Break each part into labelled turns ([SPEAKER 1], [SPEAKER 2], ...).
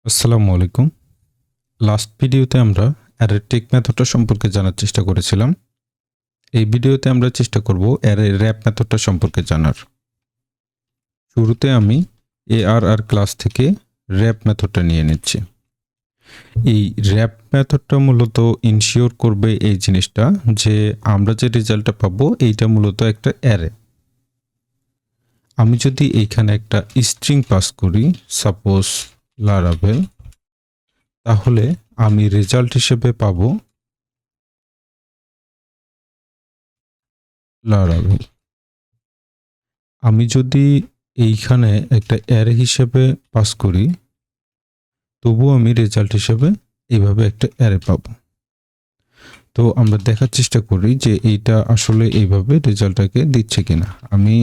[SPEAKER 1] আসসালামু আলাইকুম। লাস্ট ভিডিওতে আমরা অ্যারের টেক মেথডটা সম্পর্কে জানার চেষ্টা করেছিলাম। এই ভিডিওতে আমরা চেষ্টা করব অ্যারে র্যাপ মেথডটা সম্পর্কে জানার। শুরুতে আমি ARR ক্লাস থেকে র্যাপ মেথডটা নিয়ে নিচ্ছি। এই র্যাপ মেথডটা মূলত ইনশিওর করবে এই জিনিসটা যে আমরা যে রেজাল্টটা পাবো এইটা মূলত একটা অ্যারে। আমি যদি এইখানে একটা স্ট্রিং পাস করি, সাপোজ লারাভেল, তাহলে আমি রেজাল্ট হিসেবে পাবো লারাভেল। আমি যদি এইখানে একটা অ্যারে হিসেবে পাস করি, তবুও আমি রেজাল্ট হিসেবে এইভাবে একটা অ্যারে পাবো। তো আমরা দেখার চেষ্টা করি যে এইটা আসলে এইভাবে রেজাল্টটাকে দিচ্ছে কিনা। আমি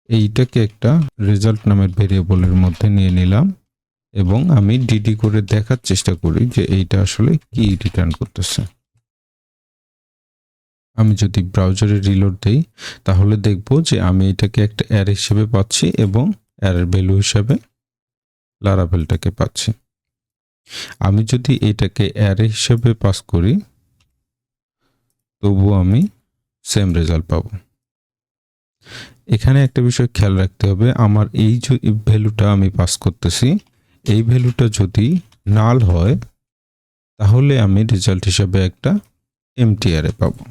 [SPEAKER 1] এইটাকে একটা রেজাল্ট নামের ভেরিয়েবলের মধ্যে নিয়ে নিলাম এবং আমি ডিডি করে দেখার চেষ্টা করি যে এইটা আসলে কি রিটার্ন করতেছে। আমি যদি ব্রাউজারে রিলোড দেই তাহলে দেখব যে আমি এটাকে একটা অ্যারে হিসেবে পাচ্ছি এবং অ্যারের ভ্যালু হিসেবে লারাভেলটাকে পাচ্ছি। আমি যদি এটাকে অ্যারে হিসেবে পাস করি, তবুও আমি সেম রেজাল্ট পাবো। এখানে একটা বিষয় খেয়াল রাখতে হবে, আমার এই যে ভ্যালুটা আমি পাস করতেছি, এই ভ্যালুটা যদি নাল হয় তাহলে আমি রেজাল্ট হিসেবে একটা এমটি অ্যারে পাবো।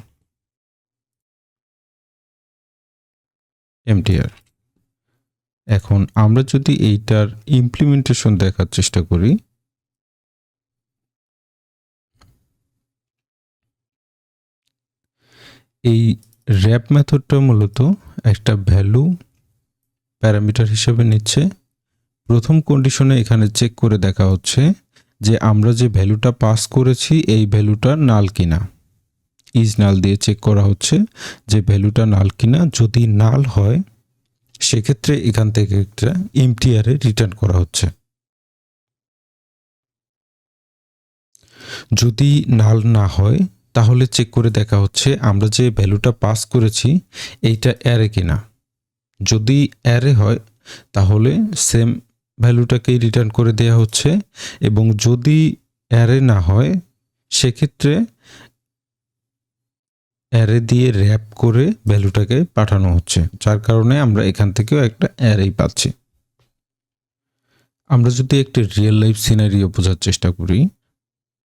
[SPEAKER 1] এমটিআর। এখন আমরা যদি এইটার ইমপ্লিমেন্টেশন দেখার চেষ্টা করি, এই র্যাপ মেথডটা মূলত একটা ভ্যালু প্যারামিটার হিসেবে নিচ্ছে। প্রথম কন্ডিশনে এখানে চেক করে দেখা হচ্ছে যে আমরা যে ভ্যালুটা পাস করেছি এই ভ্যালুটা নাল কিনা। ইজ নাল দিয়ে চেক করা হচ্ছে যে ভ্যালুটা নাল কিনা। যদি নাল হয় সেক্ষেত্রে এখান থেকে একটা এমটি অ্যারে রিটার্ন করা হচ্ছে। যদি নাল না হয় তাহলে চেক করে দেখা হচ্ছে আমরা যে ভ্যালুটা পাস করেছি এইটা অ্যারে কিনা। যদি অ্যারে হয় তাহলে সেম ভ্যালুটাকেই রিটার্ন করে দেওয়া হচ্ছে, এবং যদি অ্যারে না হয় সেক্ষেত্রে অ্যারে দিয়ে র্যাপ করে ভ্যালুটাকে পাঠানো হচ্ছে, যার কারণে আমরা এখান থেকেও একটা অ্যারেই পাচ্ছি। আমরা যদি একটা রিয়েল লাইফ সিনারিও বোঝার চেষ্টা করি,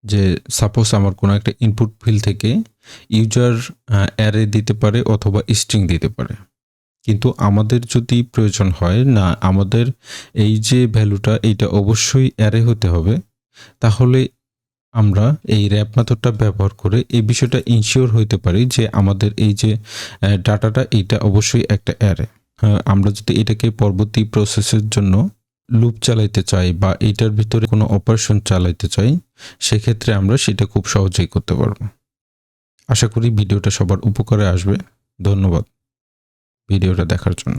[SPEAKER 1] যে সাপোজ আমার কোনো একটা ইনপুট ফিল্ড থেকে ইউজার অ্যারে দিতে পারে অথবা স্ট্রিং দিতে পারে, কিন্তু আমাদের যদি প্রয়োজন হয় না আমাদের এই যে ভ্যালুটা এইটা অবশ্যই অ্যারে হতে হবে, তাহলে আমরা এই র্যাপ মেথডটা ব্যবহার করে এই বিষয়টা ইনশিওর হইতে পারি যে আমাদের এই যে ডাটাটা এইটা অবশ্যই একটা অ্যারে। আমরা যদি এটাকে পরবর্তী প্রসেসের জন্য লুপ চালাইতে চাই বা এটার ভিতরে কোনো অপারেশন চালাইতে চাই, সেক্ষেত্রে আমরা সেটা খুব সহজেই করতে পারবো। আশা করি ভিডিওটা সবার উপকারে আসবে। ধন্যবাদ ভিডিওটা দেখার জন্য।